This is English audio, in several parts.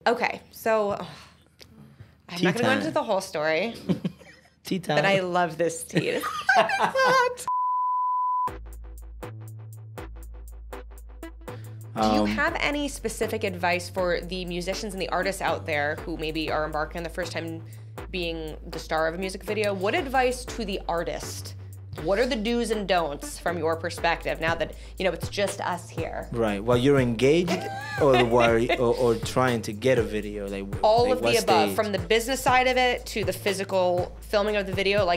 Okay, so I'm not going to go into the whole story. Tea time. But I love this tea. It's hot. Do you have any specific advice for the musicians and the artists out there who maybe are embarking on the first time being the star of a music video? What advice to the artist? What are the do's and don'ts from your perspective now that, it's just us here? Right. Well, you're engaged or trying to get a video? All of the above, from the business side of it to the physical filming of the video.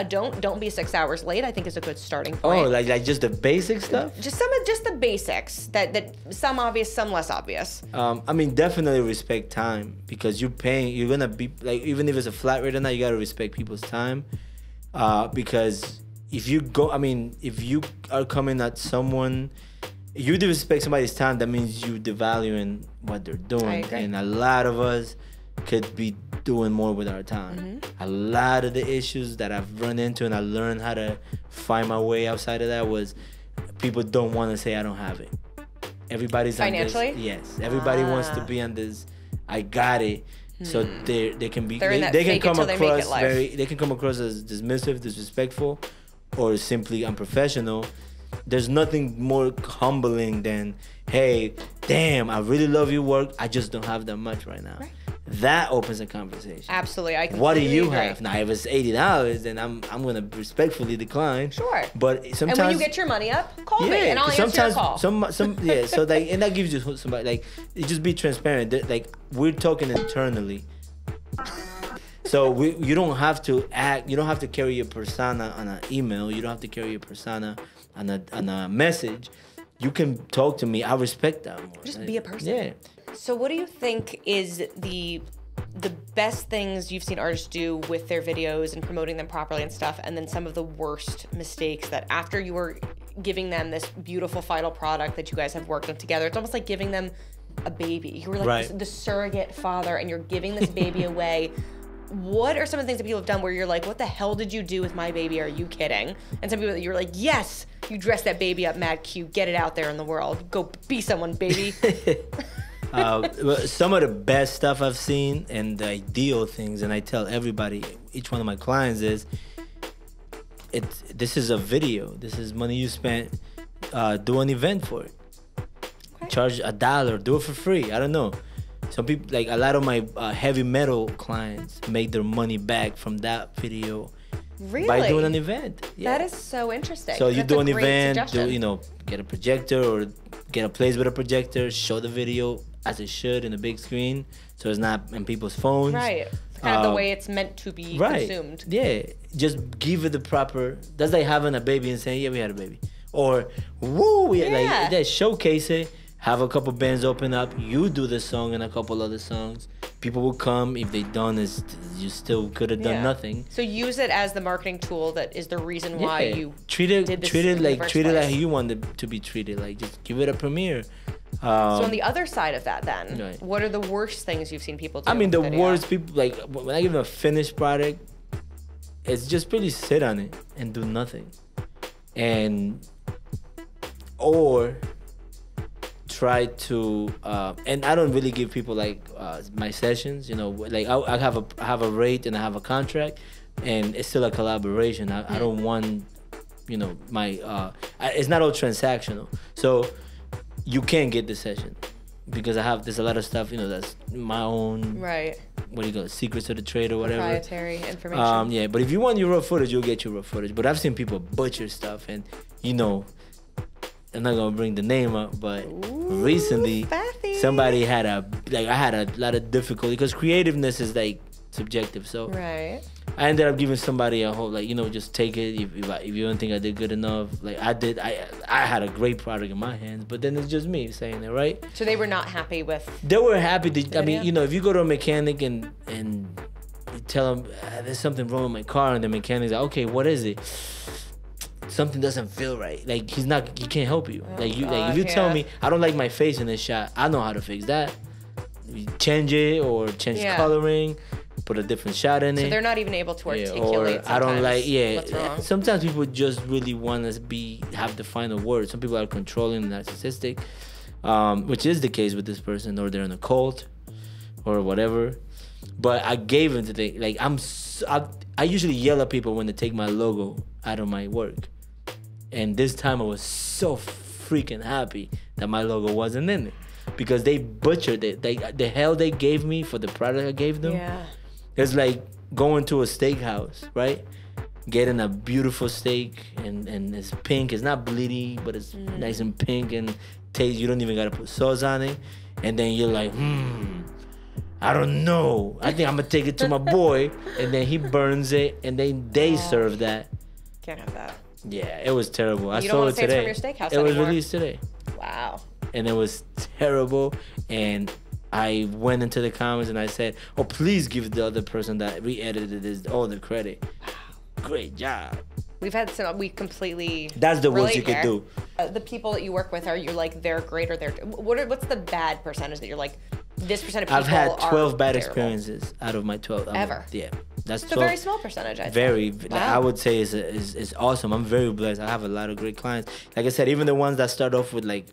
Don't be 6 hours late, I think is a good starting point. Oh, like just the basic stuff? Just the basics, that some obvious, some less obvious. Definitely respect time, because you're gonna be, even if it's a flat rate or not, you gotta respect people's time. Because if you are coming at someone, you disrespect somebody's time, that means you devaluing what they're doing. I agree. And a lot of us could be doing more with our time. Mm-hmm. A lot of the issues that I've run into and I learned how to find my way outside of that was people don't want to say I don't have it. Everybody's financially? on this. Yes. Everybody wants to be on this, I got it. So they can be, they can come across as dismissive, disrespectful, or simply unprofessional. There's nothing more humbling than, hey, damn, I really love your work, I just don't have that much right now. Right. That opens a conversation. Absolutely, I completely What do you agree. have? Now, if it's $80, then I'm gonna respectfully decline. Sure. But sometimes, and when you get your money up, call me, and I'll answer your call. So and that gives you somebody, just be transparent. We're talking internally. So you don't have to act. You don't have to carry your persona on an email. You don't have to carry your persona on a message. You can talk to me. I respect that more. Just be a person. Yeah. So what do you think is the best things you've seen artists do with their videos and promoting them properly and stuff, and then some of the worst mistakes that after you were giving them this beautiful final product that you guys have worked on together, it's almost like giving them a baby. You were like the surrogate father, and you're giving this baby away. What are some of the things that people have done where you're like, what the hell did you do with my baby? Are you kidding? And some people that you're like, yes, you dress that baby up mad cute, get it out there in the world. Go be someone, baby. Some of the best stuff I've seen and the ideal things, and I tell everybody, each one of my clients is, this is a video. This is money you spent. Do an event for it. Okay. Charge $1. Do it for free. I don't know. Some people, a lot of my heavy metal clients, make their money back from that video. Really? By doing an event. Yeah. That is so interesting. So you do an event, suggestion. Get a projector or get a place with a projector, show the video as it should in a big screen, so it's not in people's phones. Right. It's kind of the way it's meant to be consumed. Yeah. Just give it the proper. That's like having a baby and saying, yeah, we had a baby. Or, woo, showcase it. Have a couple bands open up. You do the song and a couple other songs. People will come. If they don't, you still could have done nothing. So use it as the marketing tool that is the reason why you treat it like you want it to be treated. Just give it a premiere. So on the other side of that, then, what are the worst things you've seen people do? The worst people, when I give them a finished product, it's just really sit on it and do nothing, or try to and I don't really give people my sessions. I have a rate and I have a contract, and it's still a collaboration. I don't want it's not all transactional. So you can't get the session because there's a lot of stuff that's my own. Right. What do you call it? Secrets of the trade or whatever. Proprietary information. Yeah, but if you want your raw footage, you'll get your raw footage. But I've seen people butcher stuff, and I'm not gonna bring the name up, but recently somebody had I had a lot of difficulty because creativeness is subjective. So right. I ended up giving somebody a whole just take it if you don't think I did good enough. I had a great product in my hands, but then it's just me saying it, right? So they were not happy with. They were happy. If you go to a mechanic and you tell them there's something wrong with my car, and the mechanic's like, okay, what is it? Something doesn't feel right. He can't help you. If you tell me I don't like my face in this shot, I know how to fix that. You change it or change coloring, put a different shot in it. So they're not even able to articulate. I don't like. What's wrong. Sometimes people just really want to have the final word. Some people are controlling and narcissistic, which is the case with this person, or they're in a cult. or whatever. But I gave him today. Like I usually yell at people when they take my logo out of my work, and this time I was so freaking happy that my logo wasn't in it because they butchered it. The hell they gave me for the product I gave them. Yeah. It's like going to a steakhouse, right? Getting a beautiful steak and it's pink. It's not bleedy, but it's nice and pink and taste. You don't even gotta put sauce on it, and then you're like, I don't know. I think I'm gonna take it to my boy, and then he burns it, and then they serve that. Can't have that. Yeah, it was terrible. I You saw don't it say today. it's from your steakhouse It was anymore. released today, Wow. and it was terrible. And I went into the comments and I said, "Oh, please give the other person that re-edited this all the credit. Great job." We completely. That's the worst relate you could here. do. The people that you work with, are you like they're great or they're what's the bad percentage that you're like this percent of people? I've had 12 bad terrible? experiences out of my 12. Ever? Yeah, that's It's a 12. very small percentage. I'd Very, say. I would say is awesome. I'm very blessed. I have a lot of great clients. Like I said, even the ones that start off with like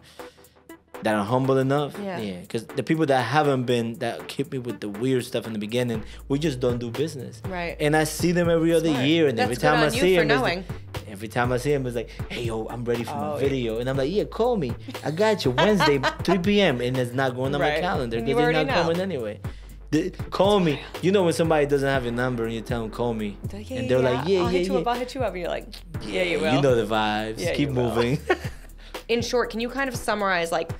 that are humble enough. Yeah. Because the people that haven't been, that keep me with the weird stuff in the beginning, we just don't do business. Right. And I see them every other Smart. year, and That's every good time I on you see for them, knowing. every time I see him, it's like, "Hey, yo, I'm ready for Oh, my video," and I'm like, "Yeah, call me. I got you Wednesday, 3 p.m." And it's not going on my Right. calendar You because they're already not know. coming anyway. Call me. You know when somebody doesn't have your number and you tell them call me, Yeah, and they're like, "Yeah, I'll yeah, hit you yeah." up. I'll hit you up. And you're like, yeah, you will. You know the vibes. Yeah, Keep you will. moving. In short, can you kind of summarize like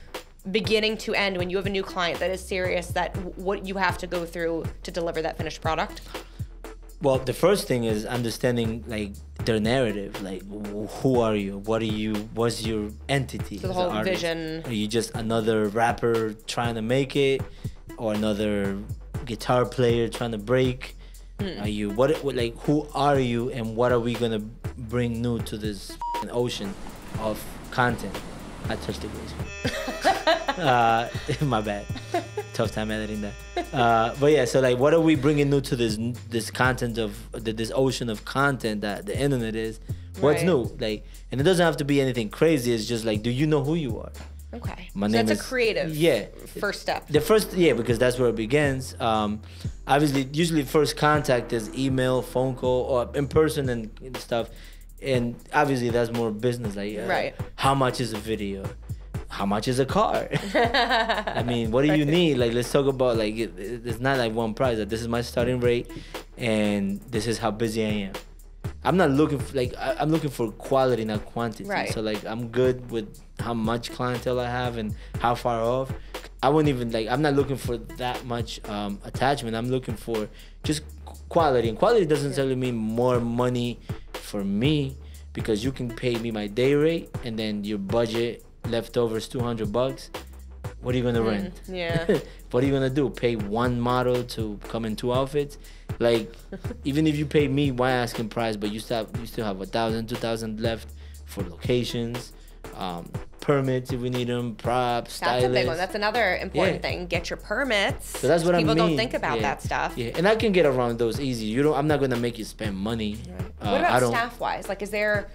beginning to end when you have a new client that is serious, that what you have to go through to deliver that finished product? Well, the first thing is understanding like their narrative. Like, who are you? What are you? What's your entity? So the as an whole artist? vision. Are you just another rapper trying to make it, or another guitar player trying to break? Are you what? Like, who are you, and what are we gonna bring new to this ocean of content? I touched the waist. My bad. Tough time editing that. But yeah, so like, what are we bringing new to this content of this ocean of content that the internet is? What's Right. new? Like, and it doesn't have to be anything crazy. It's just like, do you know who you are? Okay. My So name that's is a creative first step. The first, yeah, because that's where it begins. Obviously, usually first contact is email, phone call, or in person and stuff. And obviously, that's more business. Like, Right. How much is a video? How much is a car? I mean, what do you need? Like, let's talk about like it's not like one price. Like, this is my starting rate, and this is how busy I am. I'm not looking for I'm looking for quality, not quantity. Right. So like, I'm good with how much clientele I have and how far off. I wouldn't even I'm not looking for that much attachment. I'm looking for just quality, and quality doesn't necessarily mean more money for me, because you can pay me my day rate and then your budget leftovers $200. What are you gonna rent? Yeah. What are you gonna do? Pay one model to come in 2 outfits? Like, even if you pay me my asking price, but you still have 1,000, 2,000 left for locations, permits if we need them, props, stylists. That's a big one. That's another important Yeah. thing. Get your permits. So that's what People I mean. don't think about Yeah. that stuff. Yeah, and I can get around those easy. I'm not gonna make you spend money. What about staff-wise? Like, is there,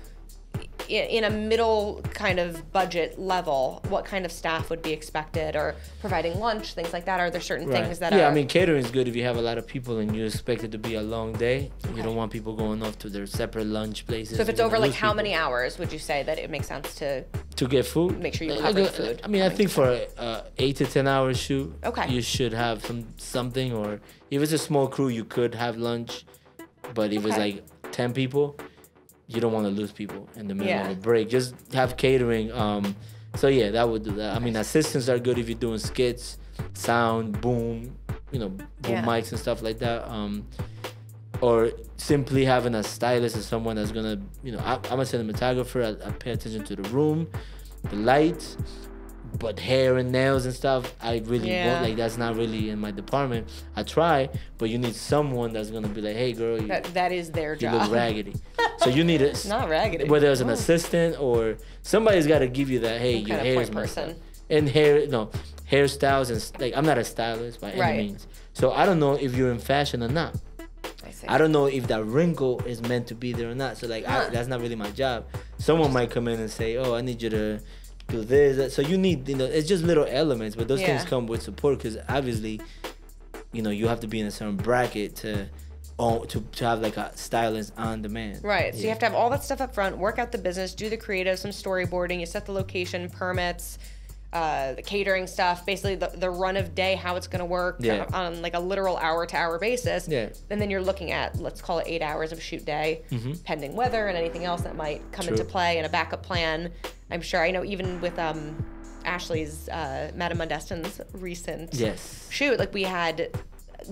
in a middle kind of budget level, what kind of staff would be expected, or providing lunch, things like that? Are there certain things that yeah, are... I mean, catering is good if you have a lot of people and you expect it to be a long day. Okay. You don't want people going off to their separate lunch places. So if it's You're over gonna like lose how people. many hours would you say that it makes sense to To get food? make sure you cover the food? I mean, I think for a 8 to 10 hour shoot, Okay. you should have something, or if it's a small crew, you could have lunch. But if it's Okay. like 10 people, you don't want to lose people in the middle Yeah. of a break. Just have catering. So yeah, that would do that. I mean, assistants are good if you're doing skits, sound, boom, boom Yeah. mics and stuff like that. Or simply having a stylist or someone that's gonna, I'm a cinematographer. I pay attention to the room, the lights, but hair and nails and stuff, I really Yeah. won't. Like, that's not really in my department. I try, but you need someone that's gonna be like, hey, girl, you that is their job. look raggedy. So you need it. Not raggedy. Whether it's an Oh. assistant or somebody's got to give you that. Hey, Some your kind of hair is point messed up. person. And hairstyles and like, I'm not a stylist by Right. any means. So I don't know if you're in fashion or not. I see. I don't know if that wrinkle is meant to be there or not. So like, Huh. that's not really my job. Someone might come in and say, oh, I need you to do this. So you need, it's just little elements, but those things Yeah. come with support, because obviously you know, you have to be in a certain bracket to have like a stylist on demand. Right. So you have to have all that stuff up front, work out the business, do the creative, some storyboarding, you set the location, permits, the catering stuff, basically the run of day, how it's going to work on like a literal hour-to-hour basis. Yeah. And then you're looking at, let's call it 8 hours of shoot day, pending weather and anything else that might come into play, and a backup plan. I'm sure, I know even with Ashley's, Madame Modestin's recent shoot, like we had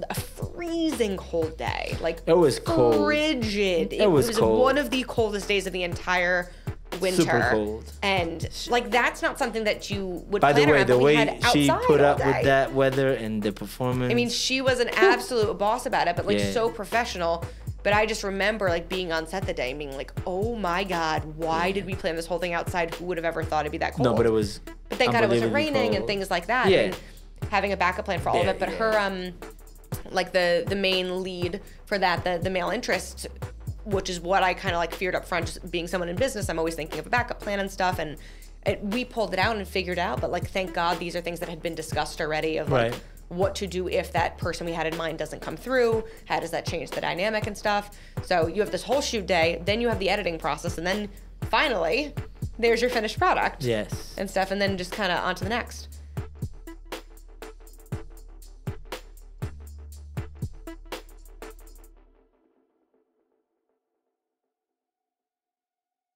a freezing cold day. Like it was cold. Frigid. It was cold. One of the coldest days of the entire winter. Super cold. And like that's not something that you would By plan the way, around, the way she put up day. with that weather and the performance. I mean, she was an absolute boss about it, but like so professional. But I just remember like being on set the day and being like, oh my God, why did we plan this whole thing outside? Who would have ever thought it'd be that cold? No, but it was But thank God it wasn't raining and things like that. Yeah. And having a backup plan for all of it. But her like the main lead for that, the male interest, which is what I kind of like feared up front, just being someone in business, I'm always thinking of a backup plan and stuff, and we pulled it out and figured out, but like thank God these are things that had been discussed already of like what to do if that person we had in mind doesn't come through, how does that change the dynamic and stuff. So you have this whole shoot day, then you have the editing process, and then finally there's your finished product and stuff, and then just kind of on to the next.